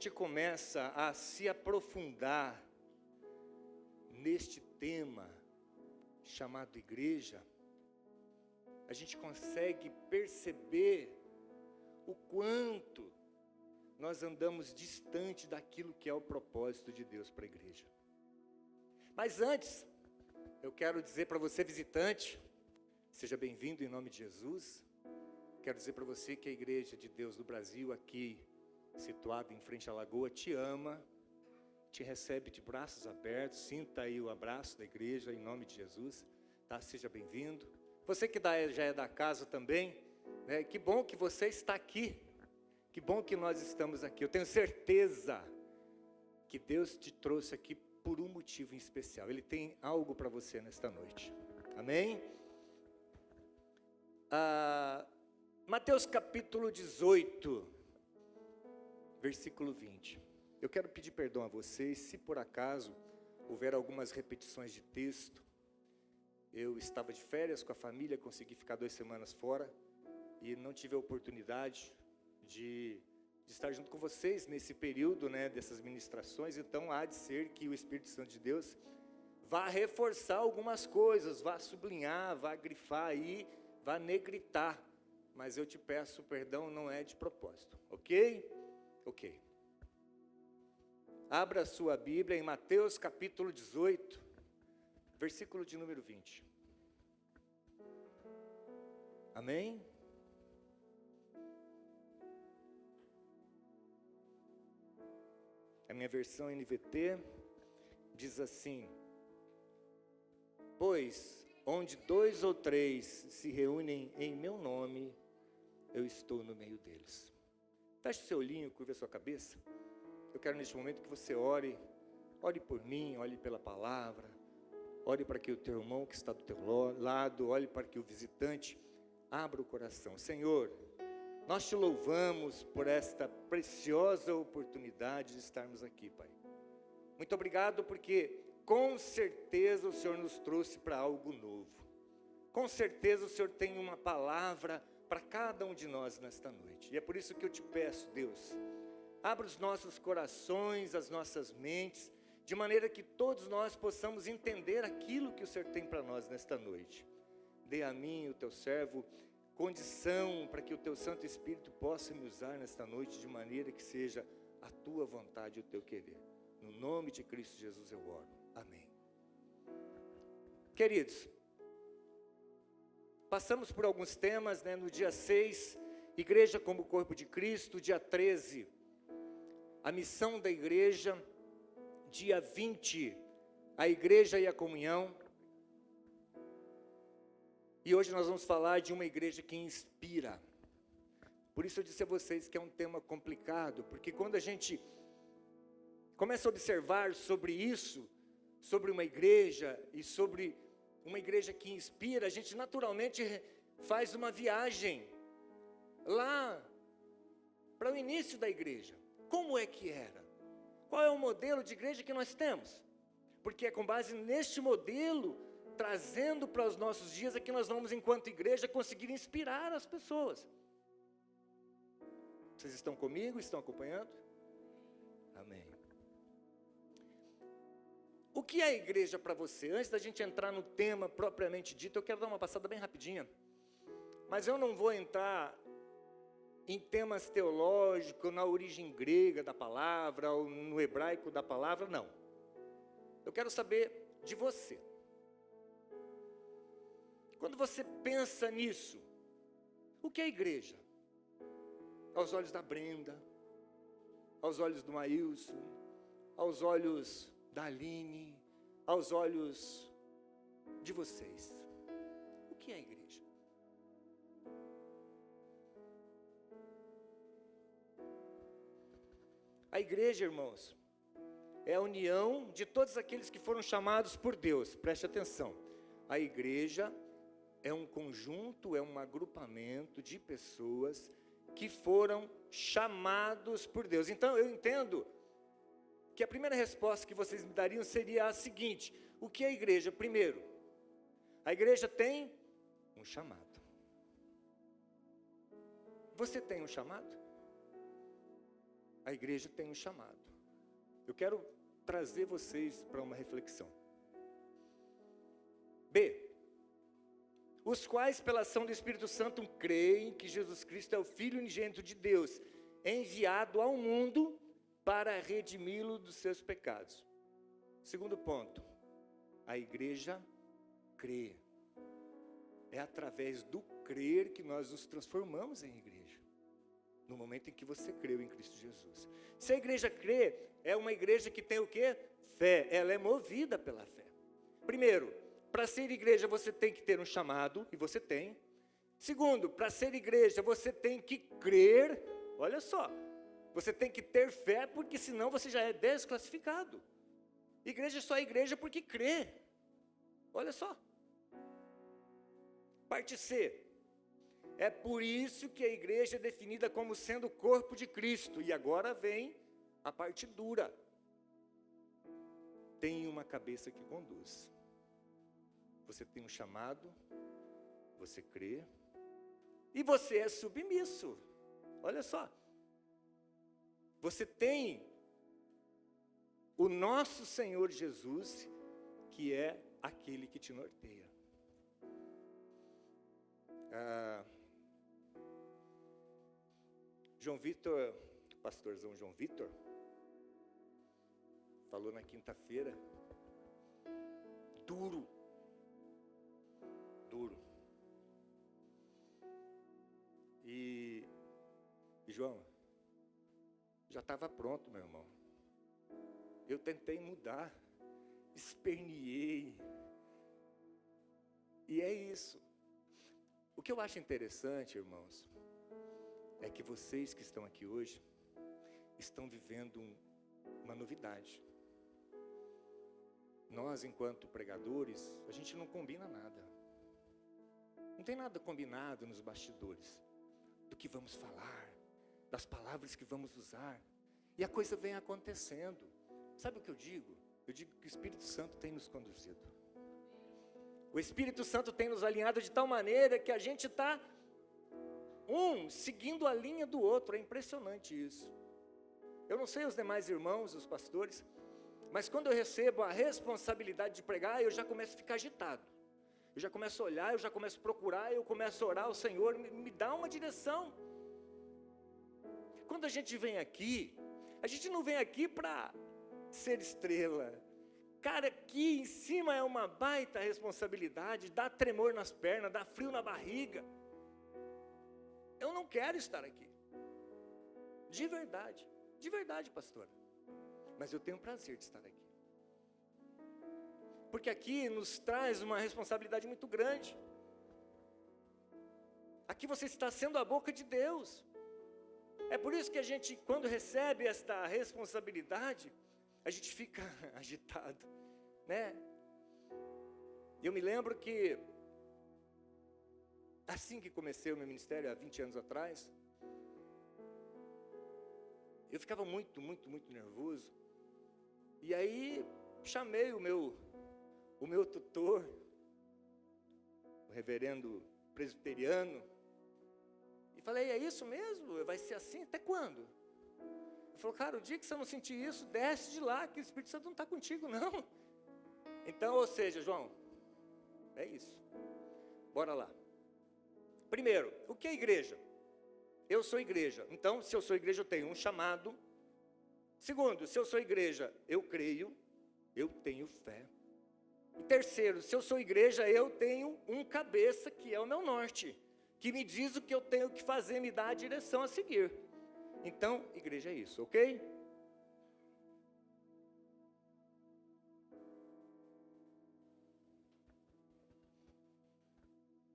gente começa a se aprofundar neste tema chamado igreja, a gente consegue perceber o quanto nós andamos distante daquilo que é o propósito de Deus para a igreja. Mas antes, eu quero dizer para você, visitante, seja bem-vindo em nome de Jesus. Quero dizer para você que a Igreja de Deus do Brasil, aqui situada em frente à Lagoa, te ama, te recebe de braços abertos. Sinta aí o abraço da igreja em nome de Jesus, tá? Seja bem-vindo. Você que já é da casa também, né? Que bom que você está aqui, que bom que nós estamos aqui. Eu tenho certeza que Deus te trouxe aqui por um motivo em especial. Ele tem algo para você nesta noite, amém? Mateus capítulo 18, versículo 20. Eu quero pedir perdão a vocês, se por acaso houver algumas repetições de texto. Eu estava de férias com a família, consegui ficar 2 semanas fora, e não tive a oportunidade de estar junto com vocês nesse período, né, dessas ministrações. Então há de ser que o Espírito Santo de Deus vá reforçar algumas coisas, vá sublinhar, vá grifar aí, vá negritar. Mas eu te peço perdão, não é de propósito, ok? Ok. Abra a sua Bíblia em Mateus capítulo 18, versículo de número 20. Amém? A minha versão NVT diz assim: pois onde 2 ou 3 se reúnem em meu nome, eu estou no meio deles. Feche seu olhinho, curva a sua cabeça. Eu quero neste momento que você ore por mim, ore pela palavra, ore para que o teu irmão que está do teu lado, ore para que o visitante abra o coração. Senhor, nós te louvamos por esta preciosa oportunidade de estarmos aqui, Pai. Muito obrigado porque com certeza o Senhor nos trouxe para algo novo. Com certeza o Senhor tem uma palavra para cada um de nós nesta noite. E é por isso que eu te peço, Deus, abra os nossos corações, as nossas mentes, de maneira que todos nós possamos entender aquilo que o Senhor tem para nós nesta noite. Dê a mim, o teu servo, condição para que o teu Santo Espírito possa me usar nesta noite de maneira que seja a tua vontade e o teu querer. No nome de Cristo Jesus eu oro. Amém. Queridos, passamos por alguns temas, né? No dia 6, igreja como corpo de Cristo. Dia 13, a missão da igreja. Dia 20, a igreja e a comunhão. E hoje nós vamos falar de uma igreja que inspira. Por isso eu disse a vocês que é um tema complicado, porque quando a gente começa a observar sobre isso, sobre uma igreja e sobre uma igreja que inspira, a gente naturalmente faz uma viagem lá para o início da igreja. Como é que era? Qual é o modelo de igreja que nós temos? Porque é com base neste modelo, trazendo para os nossos dias, é que nós vamos, enquanto igreja, conseguir inspirar as pessoas. Vocês estão comigo? Estão acompanhando? Amém. O que é a igreja para você? Antes da gente entrar no tema propriamente dito, eu quero dar uma passada bem rapidinha. Mas eu não vou entrar em temas teológicos, na origem grega da palavra, ou no hebraico da palavra, não. Eu quero saber de você. Quando você pensa nisso, o que é a igreja? Aos olhos da Brenda, aos olhos do Maílson, aos olhos da Aline, aos olhos de vocês. O que é a igreja? A igreja, irmãos, é a união de todos aqueles que foram chamados por Deus. Preste atenção. A igreja é um conjunto, é um agrupamento de pessoas que foram chamados por Deus. Então eu entendo que a primeira resposta que vocês me dariam seria a seguinte: o que é a igreja? Primeiro, a igreja tem um chamado. Você tem um chamado? a igreja tem um chamado. Eu quero trazer vocês para uma reflexão. B. Os quais, pela ação do Espírito Santo, creem que Jesus Cristo é o Filho unigênito de Deus, enviado ao mundo para redimi-lo dos seus pecados. Segundo ponto, a igreja crê. É através do crer que nós nos transformamos em igreja. No momento em que você creu em Cristo Jesus. Se a igreja crê, é uma igreja que tem o quê? Fé. Ela é movida pela fé. Primeiro, para ser igreja você tem que ter um chamado, e você tem. Segundo, para ser igreja você tem que crer. Olha só, você tem que ter fé, porque senão você já é desclassificado. Igreja só é igreja porque crê. Olha só. Parte C. É por isso que a igreja é definida como sendo o corpo de Cristo. E agora vem a parte dura. Tem uma cabeça que conduz. Você tem um chamado, você crê, e você é submisso. Olha só. Você tem o nosso Senhor Jesus, que é aquele que te norteia. João Vitor, pastorzão João Vitor, falou na quinta-feira, duro. E João, já estava pronto, meu irmão. Eu tentei mudar, esperneei, e é isso. O que eu acho interessante, irmãos, é que vocês que estão aqui hoje, estão vivendo uma novidade. Nós, enquanto pregadores, a gente não combina nada. Não tem nada combinado nos bastidores, do que vamos falar, das palavras que vamos usar, e a coisa vem acontecendo. Sabe o que eu digo? Eu digo que o Espírito Santo tem nos conduzido. O Espírito Santo tem nos alinhado de tal maneira que a gente está seguindo a linha do outro. É impressionante isso. Eu não sei os demais irmãos, os pastores, mas quando eu recebo a responsabilidade de pregar, eu já começo a ficar agitado. Eu já começo a olhar, eu já começo a procurar, eu começo a orar ao Senhor, me dá uma direção. Quando a gente vem aqui, a gente não vem aqui para ser estrela. Cara, aqui em cima é uma baita responsabilidade, dá tremor nas pernas, dá frio na barriga. Eu não quero estar aqui. De verdade, pastora. Mas eu tenho prazer de estar aqui. Porque aqui nos traz uma responsabilidade muito grande. Aqui você está sendo a boca de Deus. É por isso que a gente, quando recebe esta responsabilidade, a gente fica agitado, né? Eu me lembro que, assim que comecei o meu ministério, há 20 anos atrás, eu ficava muito nervoso. E aí, chamei o meu tutor, o reverendo presbiteriano, e falei, é isso mesmo? Vai ser assim? Até quando? Ele falou, cara, o dia que você não sentir isso, desce de lá, que o Espírito Santo não está contigo, não. Então, ou seja, João, é isso. Bora lá. Primeiro, o que é igreja? Eu sou igreja. Então, se eu sou igreja, eu tenho um chamado. Segundo, se eu sou igreja, eu creio, eu tenho fé. E terceiro, se eu sou igreja, eu tenho um cabeça que é o meu norte, que me diz o que eu tenho que fazer, me dá a direção a seguir. Então, igreja é isso, ok?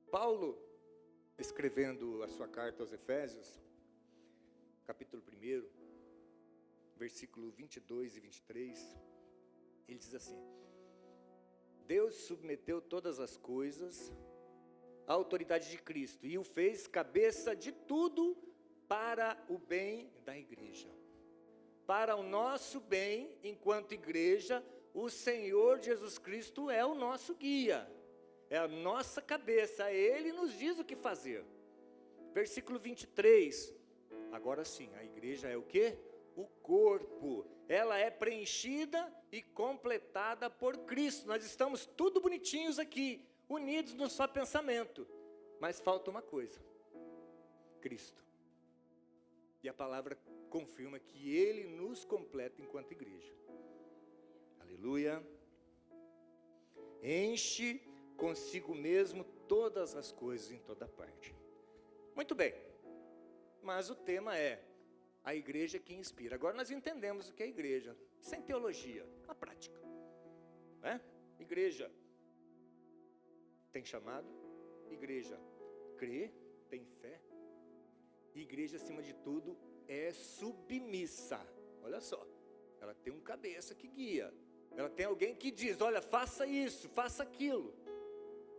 Paulo, escrevendo a sua carta aos Efésios, capítulo 1, versículo 22 e 23, ele diz assim: Deus submeteu todas as coisas à autoridade de Cristo e o fez cabeça de tudo para o bem da igreja. Para o nosso bem, enquanto igreja, o Senhor Jesus Cristo é o nosso guia, é a nossa cabeça, Ele nos diz o que fazer. Versículo 23, agora sim, a igreja é o quê? o corpo. Ela é preenchida e completada por Cristo. Nós estamos tudo bonitinhos aqui, unidos no só pensamento. Mas falta uma coisa: Cristo. E a palavra confirma que Ele nos completa enquanto igreja. Aleluia. Enche consigo mesmo todas as coisas em toda parte. Muito bem. Mas o tema é a igreja que inspira. Agora nós entendemos o que é igreja, sem teologia, na prática. Né? Igreja tem chamado, igreja crê, tem fé. Igreja, acima de tudo, é submissa. Olha só, ela tem um cabeça que guia. Ela tem alguém que diz, olha, faça isso, faça aquilo.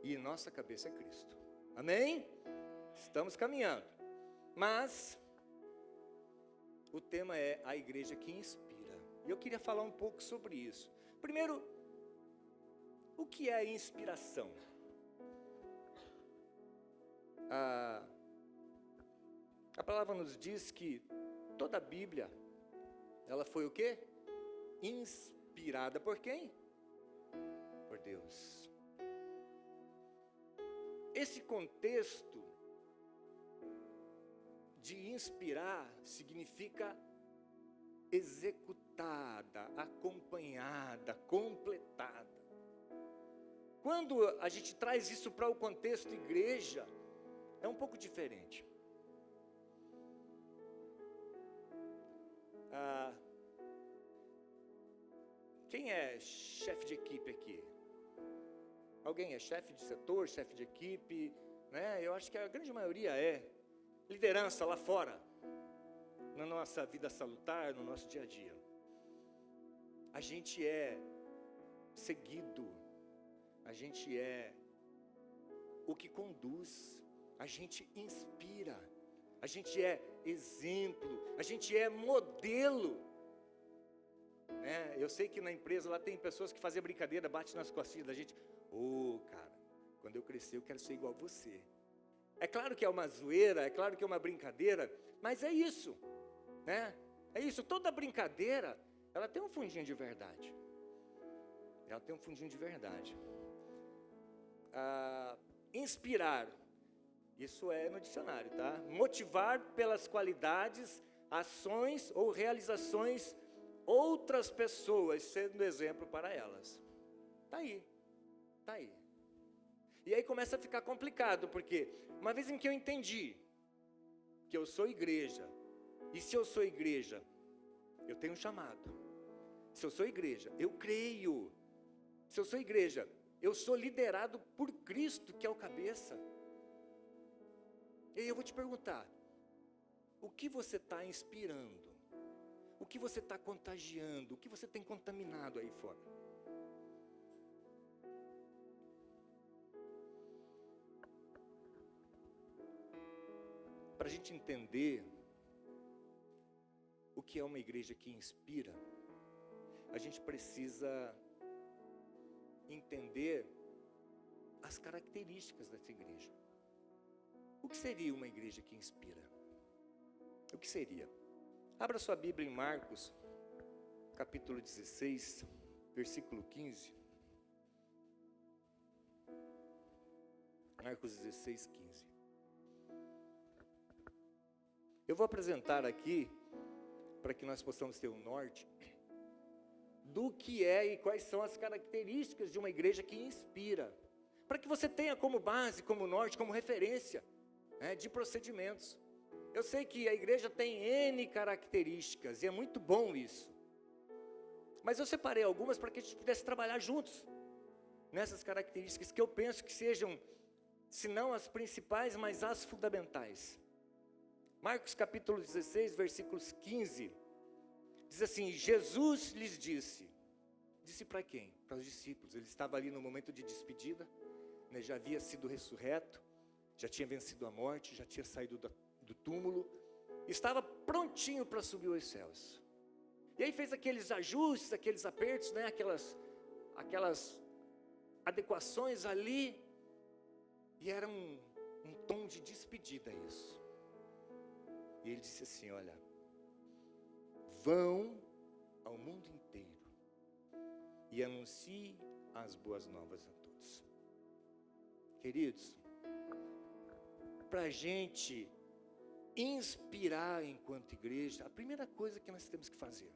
E nossa cabeça é Cristo. Amém? Estamos caminhando. Mas o tema é a igreja que inspira. E eu queria falar um pouco sobre isso. Primeiro, o que é a inspiração? A palavra nos diz que toda a Bíblia, ela foi o quê? Inspirada por quem? Por Deus. Esse contexto de inspirar significa executada, acompanhada, completada. Quando a gente traz isso para o contexto igreja, é um pouco diferente. Quem é chefe de equipe aqui? Alguém é chefe de setor, chefe de equipe? Né? Eu acho que a grande maioria é. Liderança lá fora, na nossa vida salutar, no nosso dia a dia. A gente é seguido, a gente é o que conduz, a gente inspira, a gente é exemplo, a gente é modelo. Né? Eu sei que na empresa lá tem pessoas que fazem brincadeira, bate nas costinhas da gente. Cara, quando eu crescer eu quero ser igual a você. É claro que é uma zoeira, é claro que é uma brincadeira, mas é isso, né? É isso, toda brincadeira, ela tem um fundinho de verdade. Ela tem um fundinho de verdade. Inspirar, isso é no dicionário, tá? Motivar pelas qualidades, ações ou realizações outras pessoas, sendo exemplo para elas. Tá aí, tá aí. E aí começa a ficar complicado, porque uma vez em que eu entendi que eu sou igreja, e se eu sou igreja, eu tenho um chamado. Se eu sou igreja, eu creio. Se eu sou igreja, eu sou liderado por Cristo, que é o cabeça. E aí eu vou te perguntar, o que você está inspirando? O que você está contagiando? O que você tem contaminado aí fora? Para a gente entender o que é uma igreja que inspira, a gente precisa entender as características dessa igreja. O que seria uma igreja que inspira? O que seria? Abra sua Bíblia em Marcos, capítulo 16, versículo 15. Marcos 16, 15. Eu vou apresentar aqui, para que nós possamos ter um norte, do que é e quais são as características de uma igreja que inspira. Para que você tenha como base, como norte, como referência, né, de procedimentos. Eu sei que a igreja tem N características, e é muito bom isso. Mas eu separei algumas para que a gente pudesse trabalhar juntos, nessas características que eu penso que sejam, se não as principais, mas as fundamentais. Marcos capítulo 16, versículos 15, diz assim, Jesus lhes disse para quem? Para os discípulos. Ele estava ali no momento de despedida, né, já havia sido ressurreto, já tinha vencido a morte, já tinha saído do túmulo, estava prontinho para subir aos céus. E aí fez aqueles ajustes, aqueles apertos, né, aquelas adequações ali, e era um tom de despedida isso. E ele disse assim, olha, vão ao mundo inteiro e anuncie as boas novas a todos. Queridos, para a gente inspirar enquanto igreja, a primeira coisa que nós temos que fazer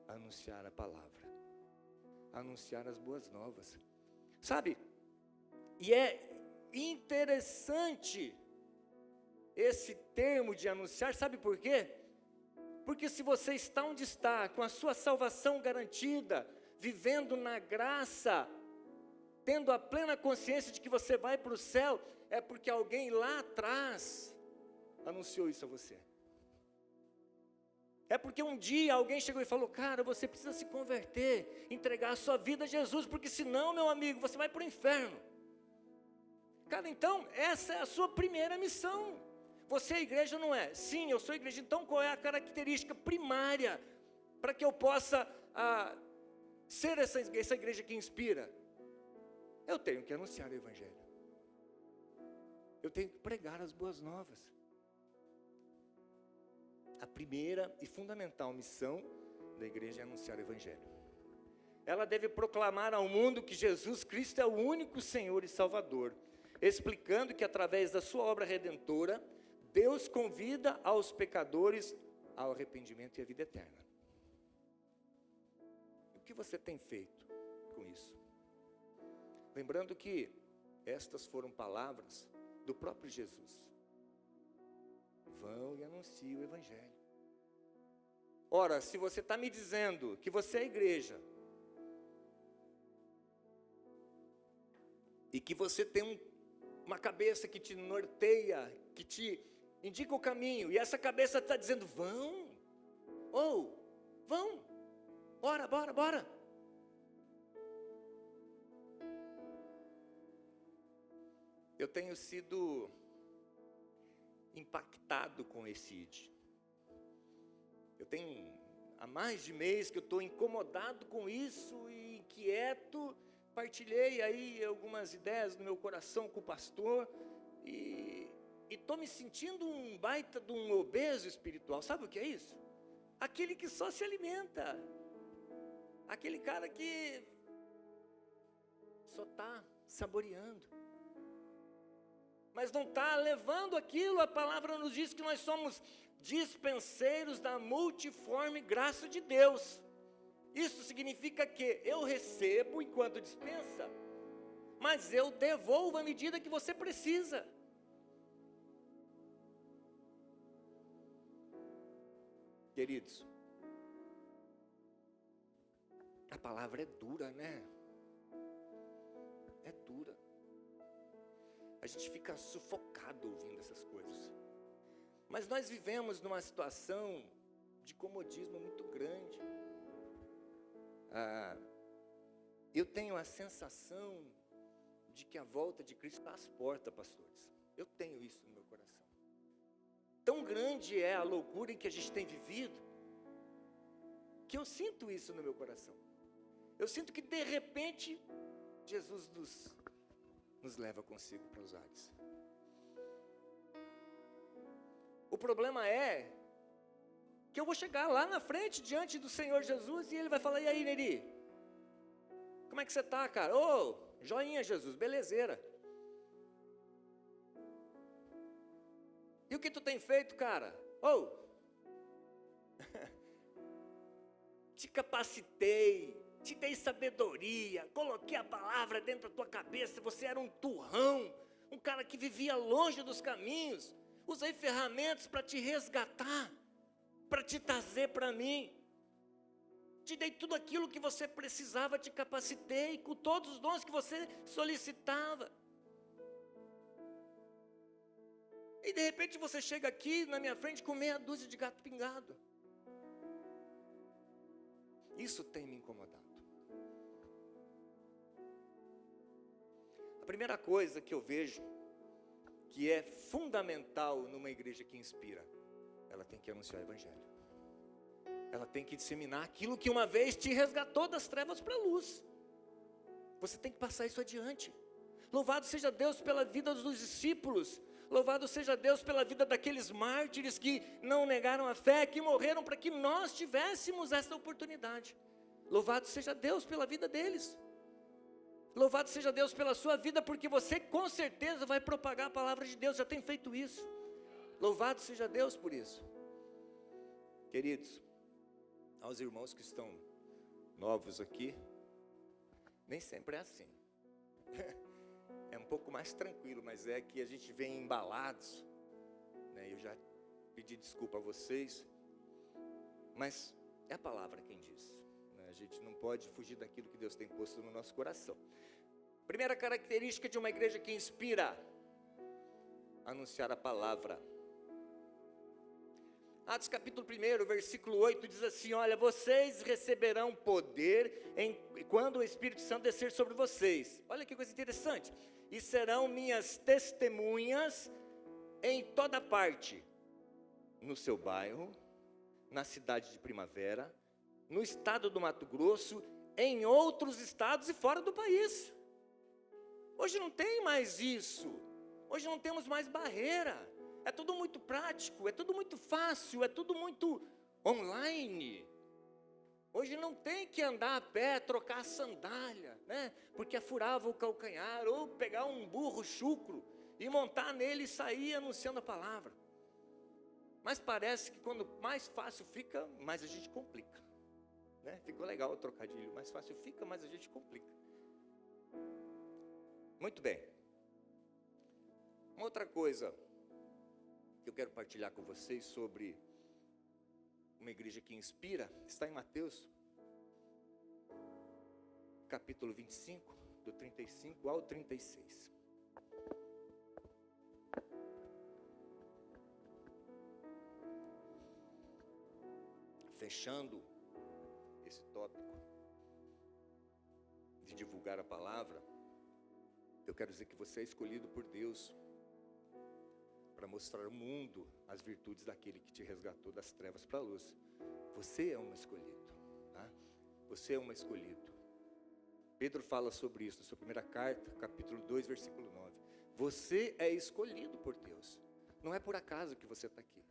é anunciar a palavra, anunciar as boas novas. Sabe, e é interessante esse termo de anunciar, sabe por quê? Porque se você está onde está, com a sua salvação garantida, vivendo na graça, tendo a plena consciência de que você vai para o céu, é porque alguém lá atrás anunciou isso a você. É porque um dia alguém chegou e falou: cara, você precisa se converter, entregar a sua vida a Jesus, porque senão, meu amigo, você vai para o inferno. Cara, então, essa é a sua primeira missão. Você é igreja ou não é? Sim, eu sou igreja. Então, qual é a característica primária para que eu possa ser essa igreja que inspira? Eu tenho que anunciar o Evangelho. Eu tenho que pregar as boas novas. A primeira e fundamental missão da igreja é anunciar o Evangelho. Ela deve proclamar ao mundo que Jesus Cristo é o único Senhor e Salvador, explicando que através da sua obra redentora, Deus convida aos pecadores ao arrependimento e à vida eterna. O que você tem feito com isso? Lembrando que estas foram palavras do próprio Jesus. Vão e anunciem o Evangelho. Ora, se você está me dizendo que você é igreja, e que você tem uma cabeça que te norteia, que te indica o caminho, e essa cabeça está dizendo: vão, vão, bora. Eu tenho sido impactado com esse ID. Eu tenho há mais de mês que eu estou incomodado com isso e inquieto. Partilhei aí algumas ideias no meu coração com o pastor e estou me sentindo um baita de um obeso espiritual. Sabe o que é isso? Aquele que só se alimenta, aquele cara que só está saboreando, mas não está levando aquilo. A palavra nos diz que nós somos dispenseiros da multiforme graça de Deus. Isso significa que eu recebo enquanto dispensa, mas eu devolvo à medida que você precisa. Queridos, a palavra é dura, né? É dura. A gente fica sufocado ouvindo essas coisas. Mas nós vivemos numa situação de comodismo muito grande. Eu tenho a sensação de que a volta de Cristo está às portas, pastores. Eu tenho isso no meu coração. Tão grande é a loucura em que a gente tem vivido, que eu sinto isso no meu coração. Eu sinto que de repente Jesus nos leva consigo para os ares. O problema é que eu vou chegar lá na frente, diante do Senhor Jesus, e Ele vai falar: e aí, Neri? Como é que você está, cara? Joinha, Jesus, belezeira. E o que tu tem feito, cara? Te capacitei, te dei sabedoria, coloquei a palavra dentro da tua cabeça. Você era um turrão, um cara que vivia longe dos caminhos. Usei ferramentas para te resgatar, para te trazer para mim. Te dei tudo aquilo que você precisava, te capacitei com todos os dons que você solicitava. E de repente você chega aqui na minha frente com meia dúzia de gato pingado. Isso tem me incomodado. A primeira coisa que eu vejo que é fundamental numa igreja que inspira, ela tem que anunciar o Evangelho. Ela tem que disseminar aquilo que uma vez te resgatou das trevas para a luz. Você tem que passar isso adiante. Louvado seja Deus pela vida dos discípulos. Louvado seja Deus pela vida daqueles mártires que não negaram a fé, que morreram para que nós tivéssemos essa oportunidade. Louvado seja Deus pela vida deles. Louvado seja Deus pela sua vida, porque você com certeza vai propagar a palavra de Deus, já tem feito isso. Louvado seja Deus por isso. Queridos, aos irmãos que estão novos aqui, nem sempre é assim. É um pouco mais tranquilo, mas é que a gente vem embalados, né? Eu já pedi desculpa a vocês, mas é a palavra quem diz, né? A gente não pode fugir daquilo que Deus tem posto no nosso coração. Primeira característica de uma igreja que inspira: anunciar a palavra. Atos capítulo 1, versículo 8 diz assim: olha, vocês receberão poder quando o Espírito Santo descer sobre vocês. Olha que coisa interessante. E serão minhas testemunhas em toda parte, no seu bairro, na cidade de Primavera, no estado do Mato Grosso, em outros estados e fora do país. Hoje não tem mais isso. Hoje não temos mais barreira. É tudo muito prático, é tudo muito fácil, é tudo muito online. Hoje não tem que andar a pé, trocar a sandália, né? Porque furava o calcanhar, ou pegar um burro chucro e montar nele e sair anunciando a palavra. Mas parece que quando mais fácil fica, mais a gente complica, né? Ficou legal o trocadilho, mais fácil fica, mais a gente complica. Muito bem. Uma outra coisa que eu quero partilhar com vocês sobre uma igreja que inspira, está em Mateus, capítulo 25, do 35 ao 36. Fechando esse tópico de divulgar a palavra, eu quero dizer que você é escolhido por Deus para mostrar ao mundo as virtudes daquele que te resgatou das trevas para a luz. Você é um escolhido, tá? Você é um escolhido. Pedro fala sobre isso na sua primeira carta, capítulo 2, versículo 9. Você é escolhido por Deus. Não é por acaso que você está aqui.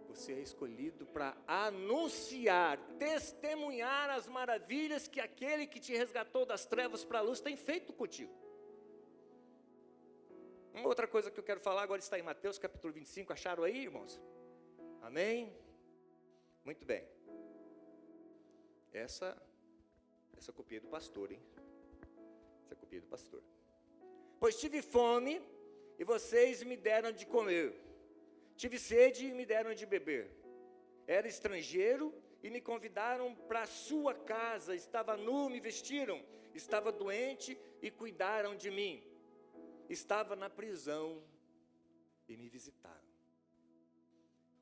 Você é escolhido para anunciar, testemunhar as maravilhas que aquele que te resgatou das trevas para a luz tem feito contigo. Uma outra coisa que eu quero falar agora está em Mateus capítulo 25, acharam aí, irmãos? Amém? Muito bem. Essa copia do pastor, hein? Essa copia do pastor. Pois tive fome e vocês me deram de comer. Tive sede e me deram de beber. Era estrangeiro e me convidaram para a sua casa. Estava nu, me vestiram. Estava doente e cuidaram de mim. Estava na prisão e me visitaram.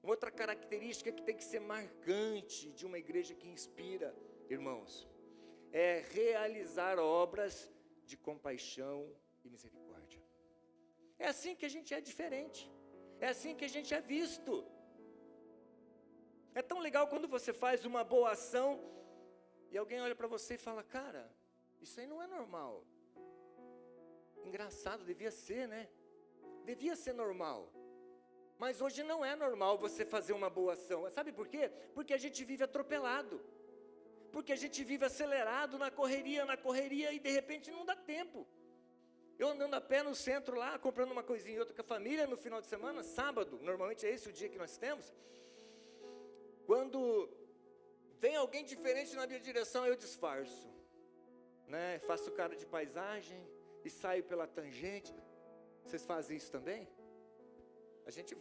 Uma outra característica que tem que ser marcante de uma igreja que inspira, irmãos, é realizar obras de compaixão e misericórdia. É assim que a gente é diferente. É assim que a gente é visto. É tão legal quando você faz uma boa ação e alguém olha para você e fala: cara, isso aí não é normal. Engraçado, devia ser, né? Devia ser normal. Mas hoje não é normal você fazer uma boa ação. Sabe por quê? Porque a gente vive atropelado. Porque a gente vive acelerado na correria e de repente não dá tempo. Eu andando a pé no centro lá, comprando uma coisinha e outra com a família no final de semana, sábado, normalmente é esse o dia que nós temos. Quando vem alguém diferente na minha direção, eu disfarço, né? Faço cara de paisagem e saio pela tangente. Vocês fazem isso também? A gente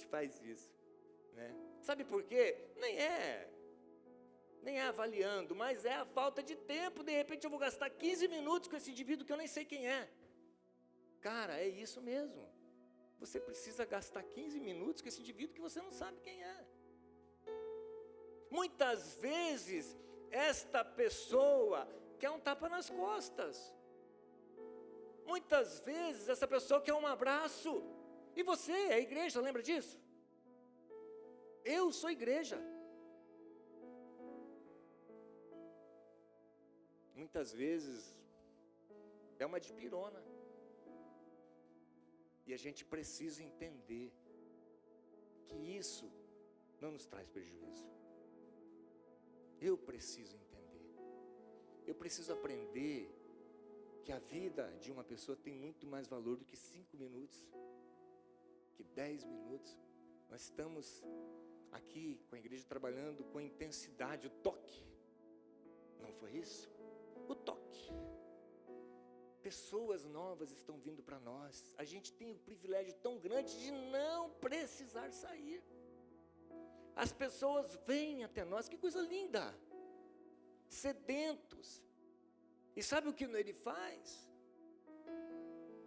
faz isso, né? Sabe por quê? Nem é avaliando, mas é a falta de tempo. De repente eu vou gastar 15 minutos com esse indivíduo que eu nem sei quem é. Cara, é isso mesmo. Você precisa gastar 15 minutos com esse indivíduo que você não sabe quem é. Muitas vezes, esta pessoa quer um tapa nas costas. Muitas vezes, essa pessoa quer um abraço. E você é igreja, lembra disso? Eu sou igreja. Muitas vezes é uma dipirona. E a gente precisa entender que isso não nos traz prejuízo. Eu preciso entender. Eu preciso aprender que a vida de uma pessoa tem muito mais valor do que 5 minutos, que 10 minutos. Nós estamos aqui com a igreja trabalhando com intensidade, o toque. Não foi isso? O toque. Pessoas novas estão vindo para nós. A gente tem o privilégio tão grande de não precisar sair. As pessoas vêm até nós, que coisa linda, sedentos. E sabe o que o Neri faz?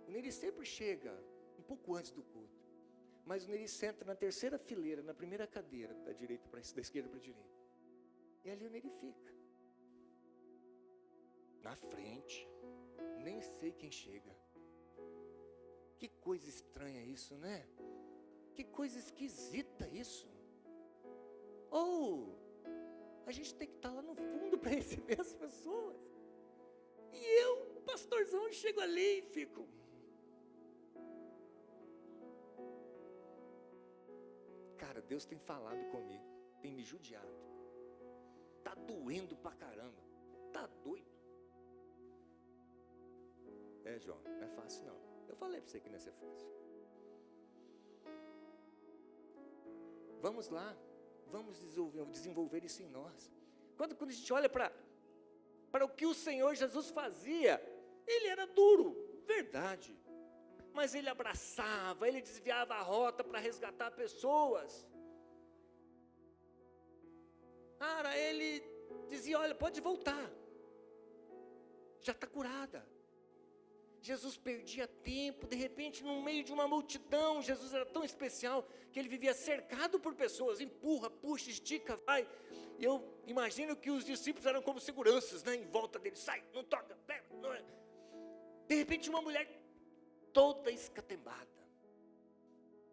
O Neri sempre chega um pouco antes do culto, mas o Neri senta na terceira fileira, na primeira cadeira, da esquerda para a direita. E ali o Neri fica. Na frente, nem sei quem chega. Que coisa estranha isso, né? Que coisa esquisita isso. Ou a gente tem que estar lá no fundo para receber as pessoas. E eu, pastorzão, chego ali e fico. Cara, Deus tem falado comigo, tem me judiado. Tá doendo pra caramba. Tá doido. João, não é fácil não. Eu falei para você que não ia ser fácil. Vamos lá. Vamos desenvolver isso em nós. Quando a gente olha para o que o Senhor Jesus fazia, ele era duro, verdade. Mas ele abraçava, ele desviava a rota para resgatar pessoas. Cara, ele dizia, olha, pode voltar. Já está curada. Jesus perdia tempo, de repente, no meio de uma multidão. Jesus era tão especial que ele vivia cercado por pessoas. Empurra, puxa, estica, vai. E eu imagino que os discípulos eram como seguranças, né, em volta dele. Sai, não toca, pega. Não é. De repente, uma mulher toda escatembada.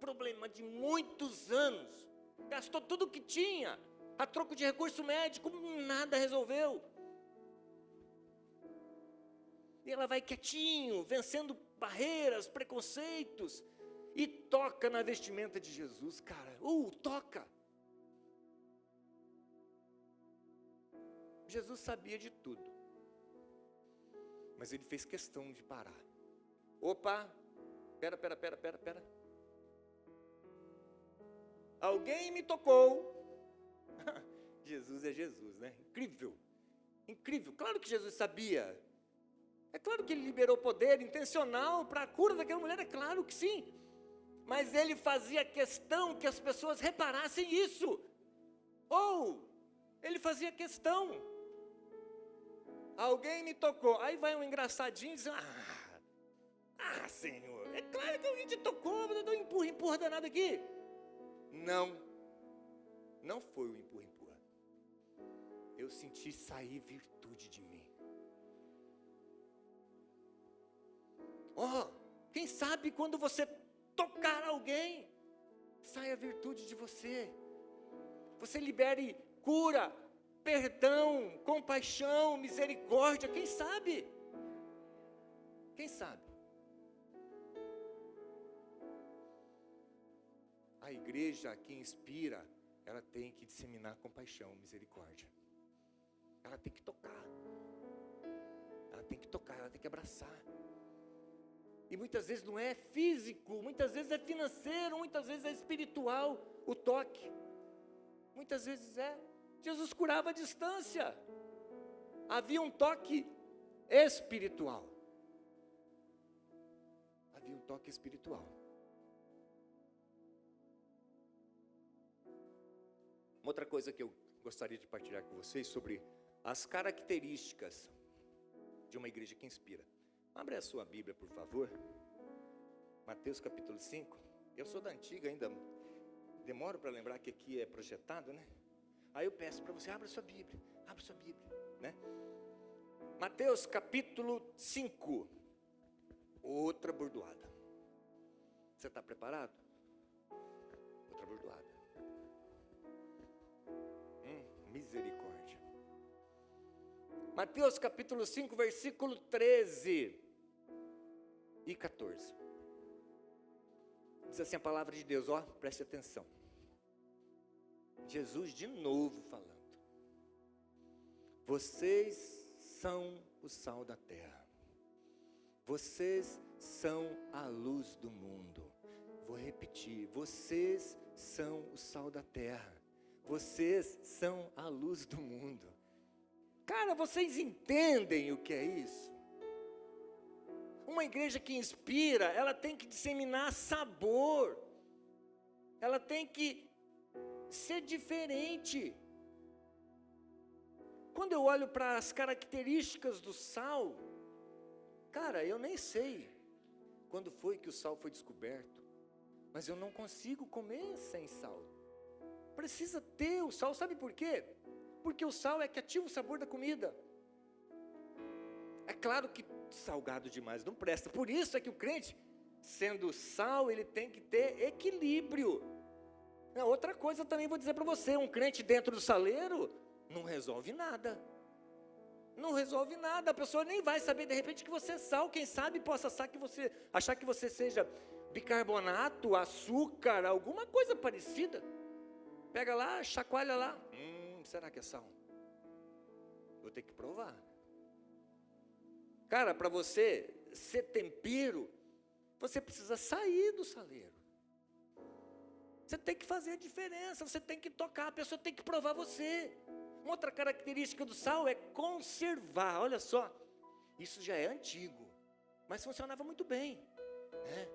Problema de muitos anos. Gastou tudo o que tinha. A troco de recurso médico, nada resolveu. E ela vai quietinho, vencendo barreiras, preconceitos, e toca na vestimenta de Jesus, cara. Toca. Jesus sabia de tudo, mas ele fez questão de parar. Opa, pera. Alguém me tocou. Jesus é Jesus, né? Incrível, incrível. Claro que Jesus sabia. É claro que ele liberou poder intencional para a cura daquela mulher, é claro que sim. Mas ele fazia questão que as pessoas reparassem isso. Ele fazia questão. Alguém me tocou. Aí vai um engraçadinho e diz, Senhor, é claro que alguém te tocou, mas eu dou empurra danado aqui. Não foi o empurra. Eu senti sair virtude de mim. Quem sabe quando você tocar alguém, saia a virtude de você. Você libere cura, perdão, compaixão, misericórdia. Quem sabe? Quem sabe? A igreja que inspira, ela tem que disseminar compaixão, misericórdia. Ela tem que tocar. Ela tem que abraçar. E muitas vezes não é físico, muitas vezes é financeiro, muitas vezes é espiritual, o toque. Muitas vezes é. Jesus curava à distância. Havia um toque espiritual. Havia um toque espiritual. Uma outra coisa que eu gostaria de partilhar com vocês sobre as características de uma igreja que inspira. Abre a sua Bíblia, por favor. Mateus capítulo 5. Eu sou da antiga ainda. Demoro para lembrar que aqui é projetado, né? Aí eu peço para você, abra sua Bíblia, né? Mateus capítulo 5. Outra bordoada. Você está preparado? Outra bordoada. Misericórdia. Mateus capítulo 5, versículo 13 e 14. Diz assim a palavra de Deus, ó, preste atenção. Jesus de novo falando. Vocês são o sal da terra. Vocês são a luz do mundo. Vou repetir, vocês são o sal da terra. Vocês são a luz do mundo. Cara, vocês entendem o que é isso? Uma igreja que inspira, ela tem que disseminar sabor. Ela tem que ser diferente. Quando eu olho para as características do sal, cara, eu nem sei quando foi que o sal foi descoberto, mas eu não consigo comer sem sal. Precisa ter o sal, sabe por quê? Porque o sal é que ativa o sabor da comida. É claro que salgado demais não presta, por isso é que o crente, sendo sal, ele tem que ter equilíbrio. Outra coisa também vou dizer para você, um crente dentro do saleiro, não resolve nada. Não resolve nada, a pessoa nem vai saber de repente que você é sal, quem sabe possa achar que você seja bicarbonato, açúcar, alguma coisa parecida. Pega lá, chacoalha lá, será que é sal? Vou ter que provar. Cara, para você ser tempero, você precisa sair do saleiro. Você tem que fazer a diferença, você tem que tocar, a pessoa tem que provar você. Uma outra característica do sal é conservar, olha só, isso já é antigo, mas funcionava muito bem, né?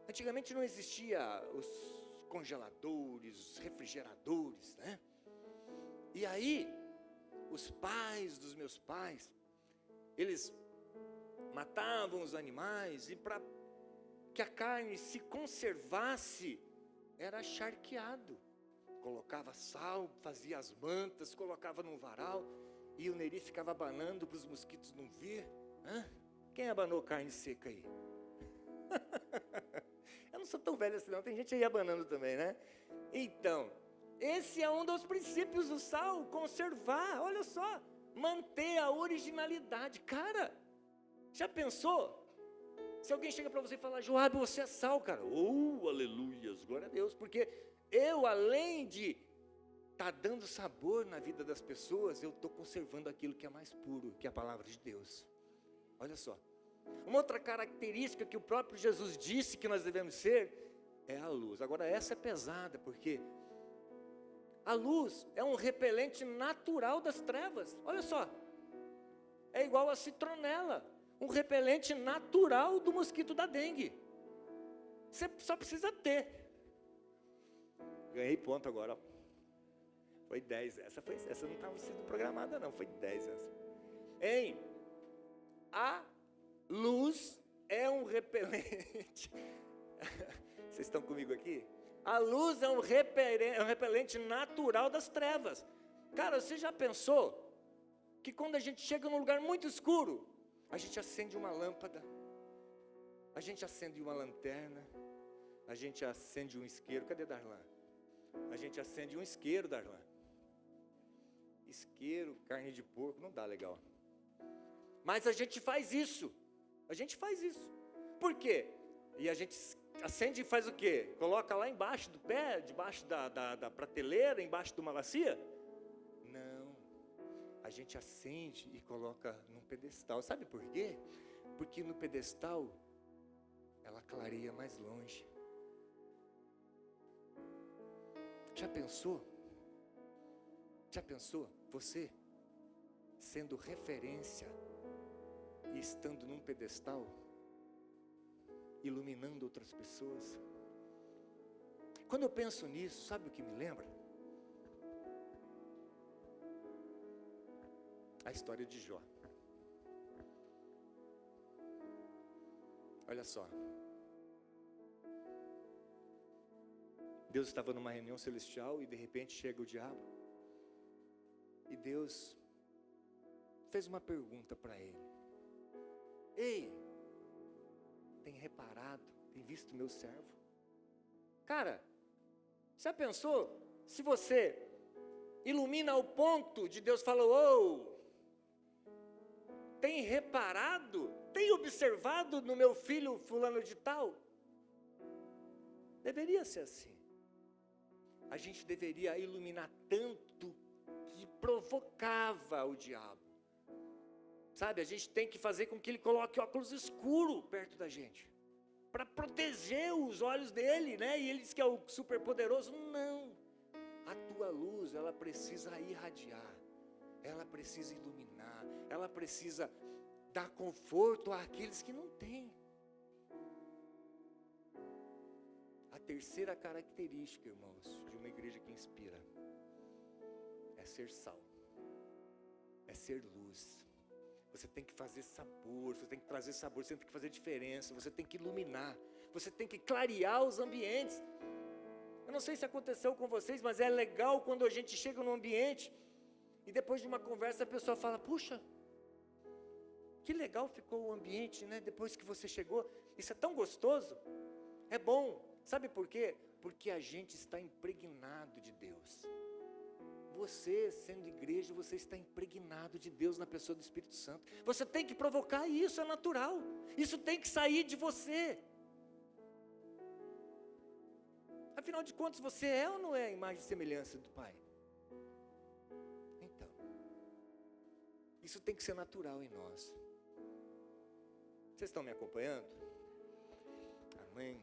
Antigamente não existia os congeladores, os refrigeradores, né? E aí, os pais dos meus pais, eles matavam os animais e para que a carne se conservasse, era charqueado. Colocava sal, fazia as mantas, colocava no varal, e o Neri ficava abanando para os mosquitos não vir. Quem abanou carne seca aí? Eu não sou tão velho assim não, tem gente aí abanando também, né? Então, esse é um dos princípios do sal, conservar, olha só, manter a originalidade. Cara, já pensou? Se alguém chega para você e fala, Joab, você é sal, cara. Aleluias, glória a Deus, porque eu, além de estar dando sabor na vida das pessoas, eu estou conservando aquilo que é mais puro, que é a palavra de Deus. Olha só, uma outra característica que o próprio Jesus disse que nós devemos ser, é a luz. Agora essa é pesada, porque a luz é um repelente natural das trevas. Olha só, é igual a citronela, um repelente natural do mosquito da dengue. Você só precisa ter. Ganhei ponto agora, ó. Foi 10, essa não estava sendo programada não, foi 10 essa. A luz é um repelente. Vocês estão comigo aqui? A luz é um repelente natural das trevas. Cara, você já pensou que quando a gente chega num lugar muito escuro, a gente acende uma lâmpada, a gente acende uma lanterna, a gente acende um isqueiro? Cadê Darlan? A gente acende um isqueiro, Darlan. Isqueiro, carne de porco, não dá legal. Mas a gente faz isso. A gente faz isso. Por quê? E a gente acende e faz o quê? Coloca lá embaixo do pé, debaixo da prateleira, embaixo de uma bacia? Não. A gente acende e coloca num pedestal. Sabe por quê? Porque no pedestal, ela clareia mais longe. Já pensou? Já pensou? Você sendo referência e estando num pedestal, iluminando outras pessoas. Quando eu penso nisso, sabe o que me lembra? A história de Jó. Olha só. Deus estava numa reunião celestial e de repente chega o diabo. E Deus fez uma pergunta para ele. Ei, tem reparado, tem visto meu servo? Cara, já pensou se você ilumina ao ponto de Deus falar, tem reparado, tem observado no meu filho fulano de tal? Deveria ser assim. A gente deveria iluminar tanto que provocava o diabo. Sabe, a gente tem que fazer com que ele coloque óculos escuros perto da gente, para proteger os olhos dele, né? E ele diz que é o super poderoso. Não, a tua luz, ela precisa irradiar, ela precisa iluminar, ela precisa dar conforto àqueles que não têm. A terceira característica, irmãos, de uma igreja que inspira, é ser sal, é ser luz. Você tem que fazer sabor, você tem que trazer sabor, você tem que fazer diferença, você tem que iluminar, você tem que clarear os ambientes. Eu não sei se aconteceu com vocês, mas é legal quando a gente chega num ambiente e depois de uma conversa a pessoa fala: puxa, que legal ficou o ambiente, né? Depois que você chegou, isso é tão gostoso, é bom. Sabe por quê? Porque a gente está impregnado de Deus. Você, sendo igreja, você está impregnado de Deus na pessoa do Espírito Santo. Você tem que provocar isso, é natural. Isso tem que sair de você. Afinal de contas, você é ou não é a imagem e semelhança do Pai? Então, isso tem que ser natural em nós. Vocês estão me acompanhando? Amém.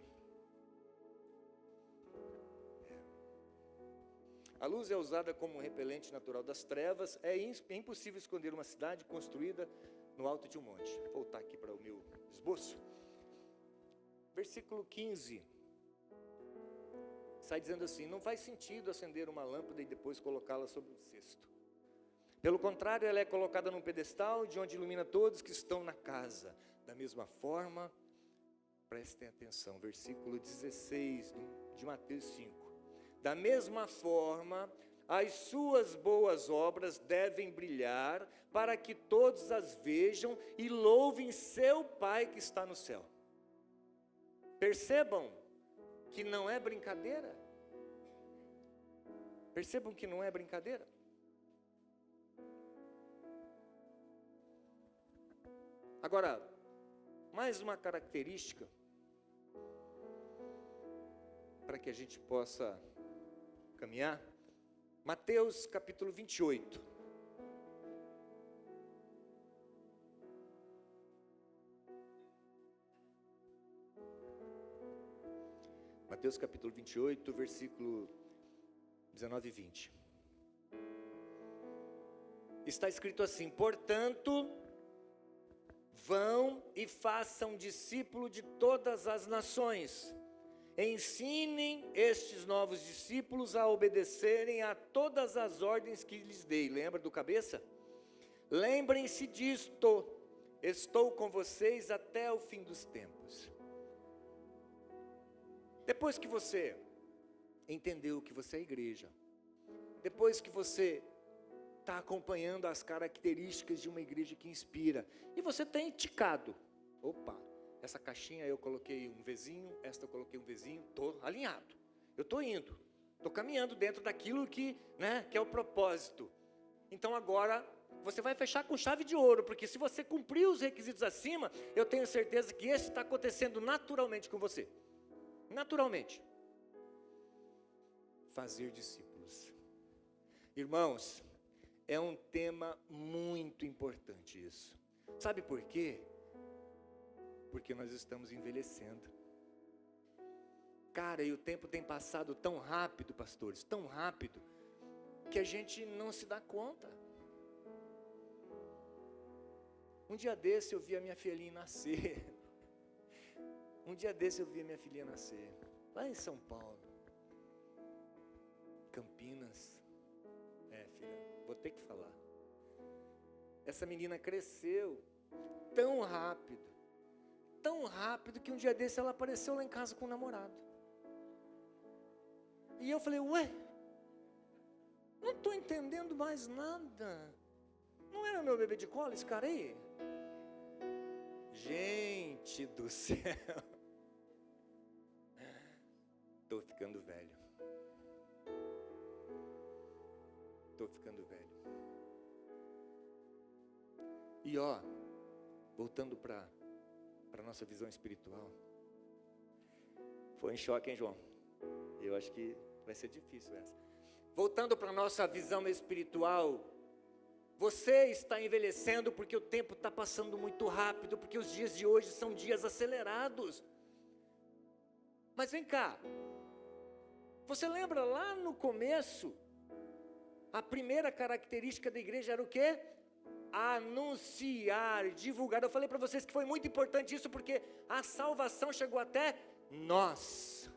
A luz é usada como um repelente natural das trevas. É impossível esconder uma cidade construída no alto de um monte. Vou voltar aqui para o meu esboço. Versículo 15. Sai dizendo assim: não faz sentido acender uma lâmpada e depois colocá-la sobre um cesto. Pelo contrário, ela é colocada num pedestal de onde ilumina todos que estão na casa. Da mesma forma, prestem atenção, versículo 16 de Mateus 5. Da mesma forma, as suas boas obras devem brilhar, para que todos as vejam e louvem seu Pai que está no céu. Percebam que não é brincadeira. Percebam que não é brincadeira. Agora, mais uma característica para que a gente possa caminhar. Mateus capítulo 28. Mateus capítulo 28, versículo 19 e 20. Está escrito assim: portanto, vão e façam discípulo de todas as nações. Ensinem estes novos discípulos a obedecerem a todas as ordens que lhes dei. Lembra do cabeça? Lembrem-se disto, estou com vocês até o fim dos tempos. Depois que você entendeu que você é igreja, depois que você está acompanhando as características de uma igreja que inspira, e você tem ticado: opa, essa caixinha eu coloquei um Vzinho, esta eu coloquei um Vzinho, estou alinhado, eu estou indo, estou caminhando dentro daquilo que é o propósito. Então agora você vai fechar com chave de ouro, porque se você cumprir os requisitos acima, eu tenho certeza que isso está acontecendo naturalmente com você. Naturalmente. Fazer discípulos. Irmãos, é um tema muito importante isso. Sabe por quê? Porque nós estamos envelhecendo. Cara, e o tempo tem passado tão rápido, pastores, tão rápido, que a gente não se dá conta. Um dia desse eu vi a minha filhinha nascer. Lá em São Paulo. Campinas. Filha, vou ter que falar. Essa menina cresceu tão rápido que um dia desse ela apareceu lá em casa com um namorado. E eu falei: ué, não estou entendendo mais nada. Não era meu bebê de colo esse cara aí? Gente do céu. Estou ficando velho. E voltando para a nossa visão espiritual. Foi em choque, hein, João? Eu acho que vai ser difícil essa. Voltando para a nossa visão espiritual, você está envelhecendo porque o tempo está passando muito rápido, porque os dias de hoje são dias acelerados. Mas vem cá, você lembra lá no começo, a primeira característica da igreja era o quê? Anunciar, divulgar. Eu falei para vocês que foi muito importante isso, porque a salvação chegou até nós.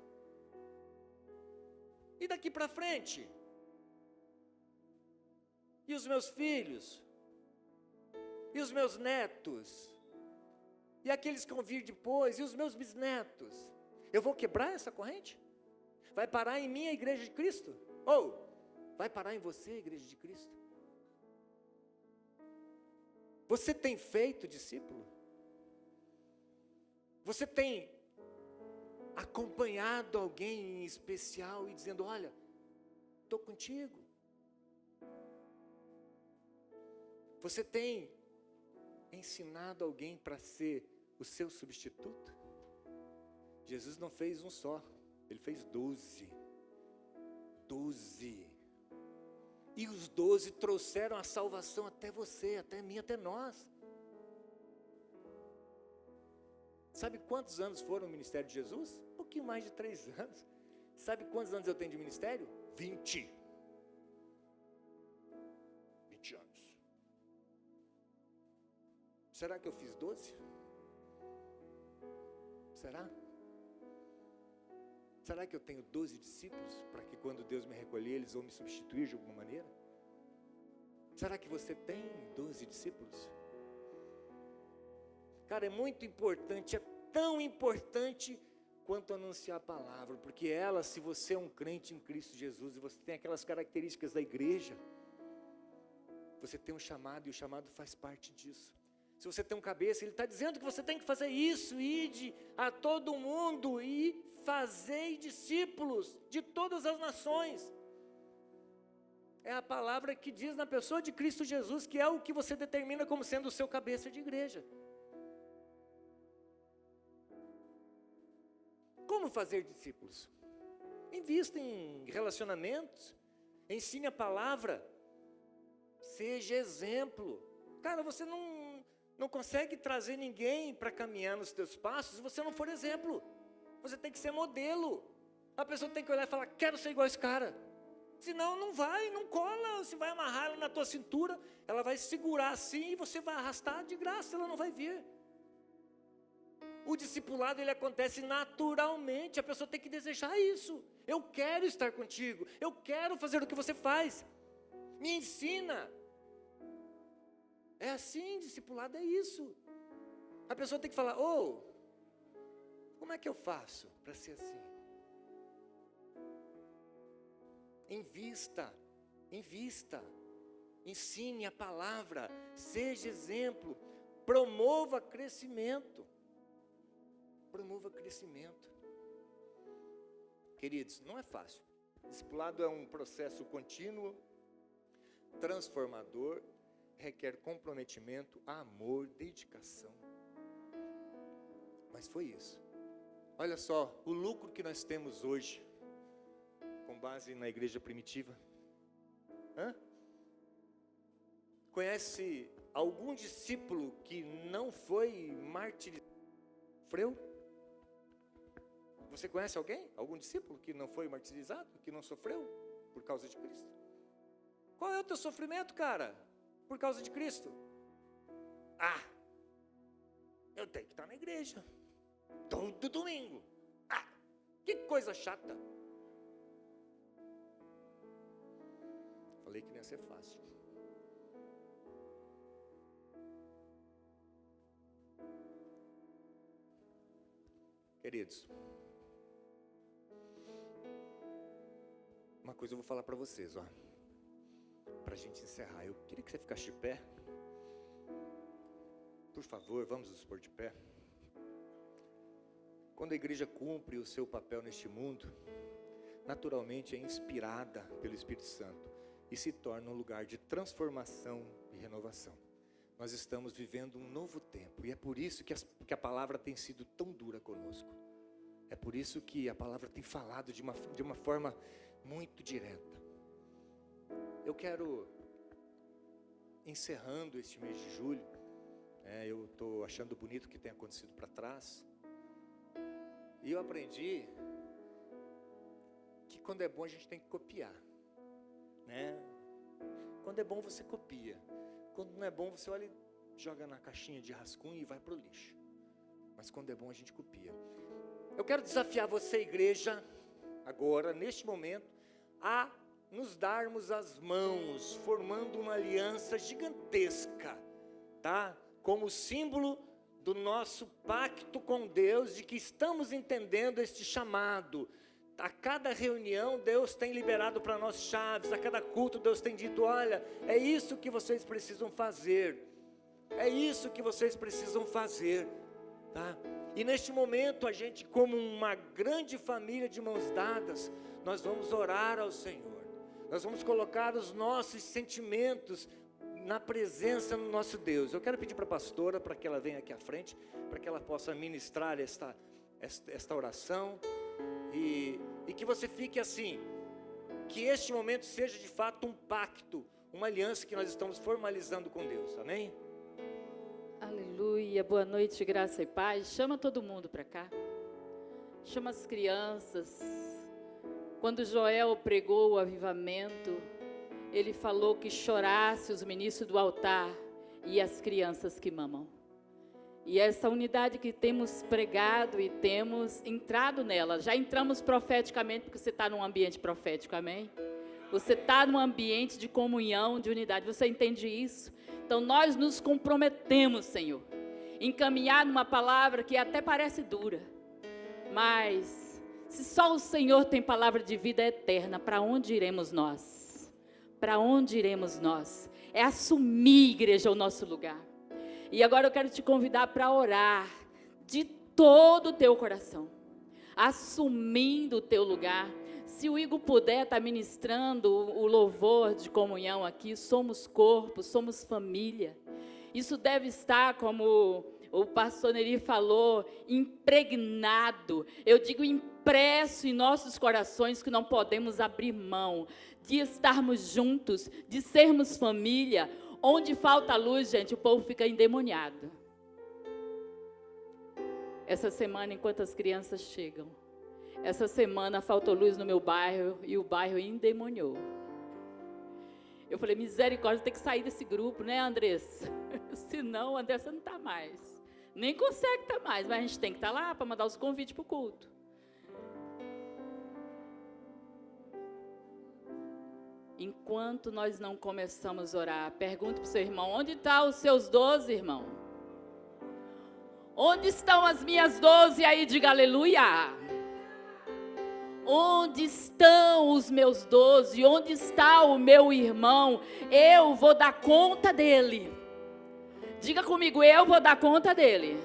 E daqui para frente? E os meus filhos? E os meus netos? E aqueles que vão vir depois? E os meus bisnetos? Eu vou quebrar essa corrente? Vai parar em mim a igreja de Cristo? Ou vai parar em você a igreja de Cristo? Você tem feito discípulo? Você tem acompanhado alguém em especial e dizendo, olha, estou contigo? Você tem ensinado alguém para ser o seu substituto? Jesus não fez um só, ele fez 12. 12. E os 12 trouxeram a salvação até você, até mim, até nós. Sabe quantos anos foram no ministério de Jesus? Um pouquinho mais de 3 anos. Sabe quantos anos eu tenho de ministério? 20 anos. Será que eu fiz 12? Será? Será que eu tenho 12 discípulos para que quando Deus me recolher, eles vão me substituir de alguma maneira? Será que você tem 12 discípulos? Cara, é muito importante, é tão importante quanto anunciar a palavra, porque ela, se você é um crente em Cristo Jesus, e você tem aquelas características da igreja, você tem um chamado, e o chamado faz parte disso. Se você tem um cabeça, ele está dizendo que você tem que fazer isso, ide a todo mundo, e fazei discípulos de todas as nações. É a palavra que diz na pessoa de Cristo Jesus, que é o que você determina como sendo o seu cabeça de igreja. Como fazer discípulos? Invista em relacionamentos, ensine a palavra, seja exemplo. Cara, você não consegue trazer ninguém para caminhar nos teus passos se você não for exemplo. Você tem que ser modelo. A pessoa tem que olhar e falar, quero ser igual a esse cara. Senão não vai, não cola. Você vai amarrar ela na tua cintura, ela vai segurar assim e você vai arrastar de graça, ela não vai vir. O discipulado, ele acontece naturalmente, a pessoa tem que desejar isso. Eu quero estar contigo, eu quero fazer o que você faz. Me ensina. É assim, discipulado é isso. A pessoa tem que falar, como é que eu faço para ser assim? Invista, ensine a palavra, seja exemplo, promova crescimento. Queridos, não é fácil. Discipulado é um processo contínuo, transformador, requer comprometimento, amor, dedicação. Mas foi isso. Olha só, o lucro que nós temos hoje, com base na igreja primitiva. Conhece algum discípulo que não foi martirizado? Sofreu? Você conhece alguém? Algum discípulo que não foi martirizado? Que não sofreu por causa de Cristo? Qual é o teu sofrimento, cara? Por causa de Cristo? Eu tenho que estar na igreja todo domingo. Que coisa chata. Falei que não ia ser fácil. Queridos, uma coisa eu vou falar para vocês, para a gente encerrar. Eu queria que você ficasse de pé. Por favor, vamos nos pôr de pé. Quando a igreja cumpre o seu papel neste mundo, naturalmente é inspirada pelo Espírito Santo e se torna um lugar de transformação e renovação. Nós estamos vivendo um novo tempo e é por isso que a palavra tem sido tão dura conosco. É por isso que a palavra tem falado de uma forma muito direta. Eu quero, encerrando este mês de julho, eu estou achando bonito o que tem acontecido para trás. E eu aprendi que quando é bom a gente tem que copiar, né? Quando é bom você copia. Quando não é bom você olha e joga na caixinha de rascunho e vai para o lixo. Mas quando é bom a gente copia. Eu quero desafiar você, igreja, agora, neste momento, a nos darmos as mãos, formando uma aliança gigantesca, tá? Como símbolo do nosso pacto com Deus, de que estamos entendendo este chamado. A cada reunião Deus tem liberado para nós chaves, a cada culto Deus tem dito, olha, é isso que vocês precisam fazer, é isso que vocês precisam fazer, tá? E neste momento a gente, como uma grande família de mãos dadas, nós vamos orar ao Senhor, nós vamos colocar os nossos sentimentos na presença do nosso Deus. Eu quero pedir para a pastora, para que ela venha aqui à frente, para que ela possa ministrar esta oração, e que você fique assim, que este momento seja de fato um pacto, uma aliança que nós estamos formalizando com Deus, amém? Aleluia, boa noite, graça e paz. Chama todo mundo para cá, chama as crianças. Quando Joel pregou o avivamento, ele falou que chorasse os ministros do altar e as crianças que mamam. E essa unidade que temos pregado e temos entrado nela, já entramos profeticamente, porque você está num ambiente profético, amém? Você está num ambiente de comunhão, de unidade, você entende isso? Então nós nos comprometemos, Senhor, em caminhar numa palavra que até parece dura, mas se só o Senhor tem palavra de vida eterna, para onde iremos nós? Para onde iremos nós? É assumir, igreja, o nosso lugar. E agora eu quero te convidar para orar de todo o teu coração, assumindo o teu lugar. Se o Igor puder estar ministrando o louvor de comunhão aqui, somos corpo, somos família. Isso deve estar, como o pastor Neri falou, impregnado, eu digo impresso em nossos corações, que não podemos abrir mão de estarmos juntos, de sermos família. Onde falta luz, gente, o povo fica endemoniado. Essa semana, enquanto as crianças chegam, essa semana faltou luz no meu bairro e o bairro endemoniou. Eu falei, misericórdia, tem que sair desse grupo, né, Andressa? Senão, a Andressa não está mais. Nem consegue estar mais, mas a gente tem que estar lá para mandar os convites para o culto. Enquanto nós não começamos a orar, pergunta para o seu irmão, onde estão os seus 12, irmão? Onde estão as minhas 12? Aí diga aleluia. Onde estão os meus 12? Onde está o meu irmão? Eu vou dar conta dele. Diga comigo, eu vou dar conta dele.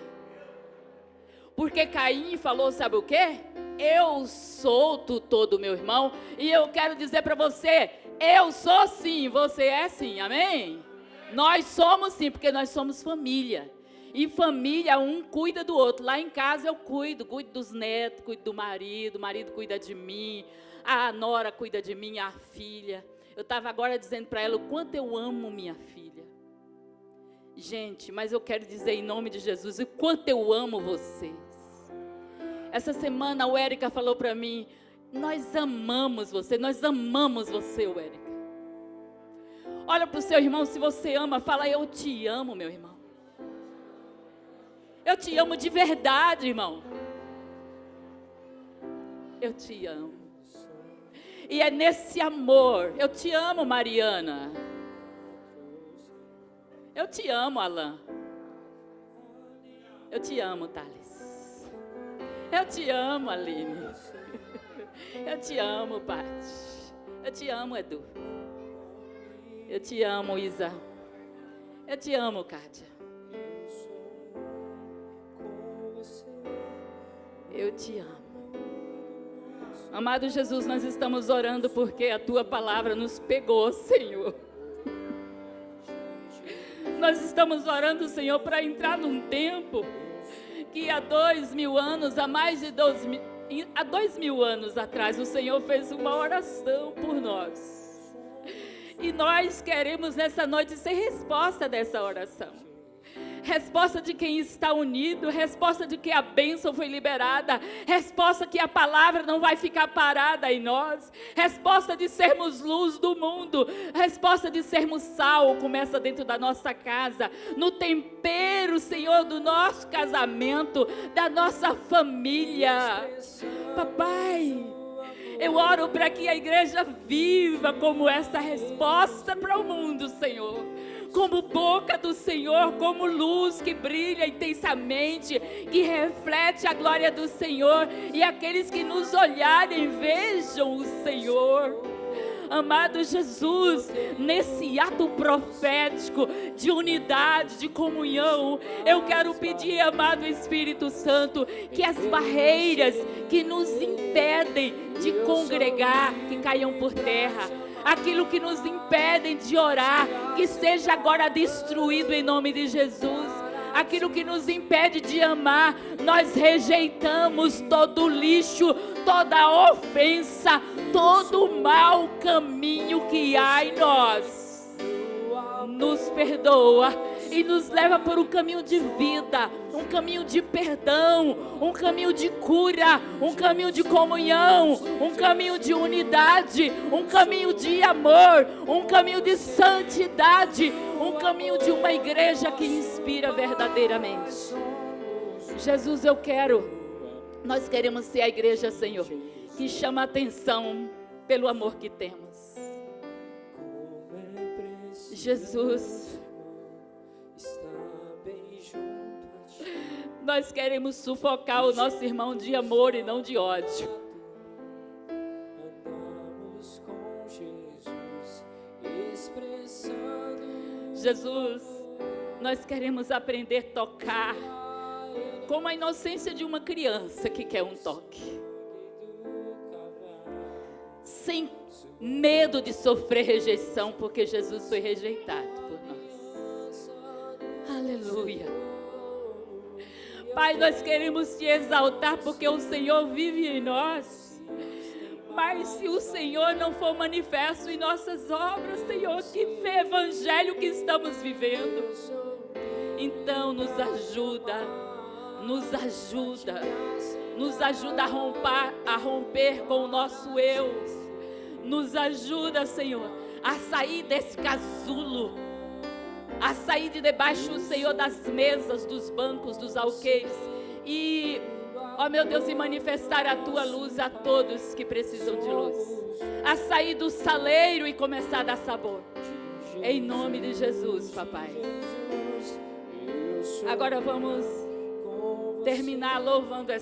Porque Caim falou, sabe o quê? Eu sou o tutor do meu irmão. E eu quero dizer para você, eu sou sim, você é sim, amém? Nós somos sim, porque nós somos família. E família, um cuida do outro. Lá em casa eu cuido dos netos, cuido do marido, o marido cuida de mim, a nora cuida de mim, a filha. Eu estava agora dizendo para ela o quanto eu amo minha filha. Gente, mas eu quero dizer em nome de Jesus o quanto eu amo vocês. Essa semana a Érica falou para mim, nós amamos você, Érica. Olha para o seu irmão, se você ama, fala, eu te amo, meu irmão. Eu te amo de verdade, irmão. Eu te amo. E é nesse amor, eu te amo, Mariana. Eu te amo, Alain. Eu te amo, Thales. Eu te amo, Aline. Eu te amo, Paty. Eu te amo, Edu. Eu te amo, Isa. Eu te amo, Kátia. Eu te amo. Amado Jesus, nós estamos orando porque a Tua palavra nos pegou, Senhor. Nós estamos orando, Senhor, para entrar num tempo que há 2000 anos, há mais de 2000 há 2000 anos atrás, o Senhor fez uma oração por nós. E nós queremos nessa noite ser resposta dessa oração. Resposta de quem está unido, resposta de que a bênção foi liberada, resposta que a palavra não vai ficar parada em nós, resposta de sermos luz do mundo, resposta de sermos sal, começa dentro da nossa casa, no tempero, Senhor, do nosso casamento, da nossa família. Papai, eu oro para que a igreja viva como essa resposta para o mundo, Senhor. Como boca do Senhor, como luz que brilha intensamente, que reflete a glória do Senhor, e aqueles que nos olharem vejam o Senhor. Amado Jesus, nesse ato profético de unidade, de comunhão, eu quero pedir, amado Espírito Santo, que as barreiras que nos impedem de congregar, que caiam por terra. Aquilo que nos impedem de orar, que seja agora destruído em nome de Jesus. Aquilo que nos impede de amar, nós rejeitamos todo lixo, toda ofensa, todo mau caminho que há em nós. Nos perdoa e nos leva por um caminho de vida, um caminho de perdão, um caminho de cura, um caminho de comunhão, um caminho de unidade, um caminho de amor, um caminho de santidade, um caminho de uma igreja que inspira verdadeiramente. Jesus, nós queremos ser a igreja, Senhor, que chama a atenção pelo amor que temos. Jesus, nós queremos sufocar o nosso irmão de amor e não de ódio. Jesus, nós queremos aprender a tocar como a inocência de uma criança que quer um toque, sem medo de sofrer rejeição, porque Jesus foi rejeitado por nós. Aleluia. Pai, nós queremos te exaltar porque o Senhor vive em nós. Mas se o Senhor não for manifesto em nossas obras, Senhor, que evangelho que estamos vivendo. Então nos ajuda a romper com o nosso eu. Nos ajuda, Senhor, a sair desse casulo, a sair de debaixo, Senhor, das mesas, dos bancos, dos alqueires e, ó meu Deus, e manifestar a Tua luz a todos que precisam de luz, a sair do saleiro e começar a dar sabor, em nome de Jesus, Papai. Agora vamos terminar louvando essa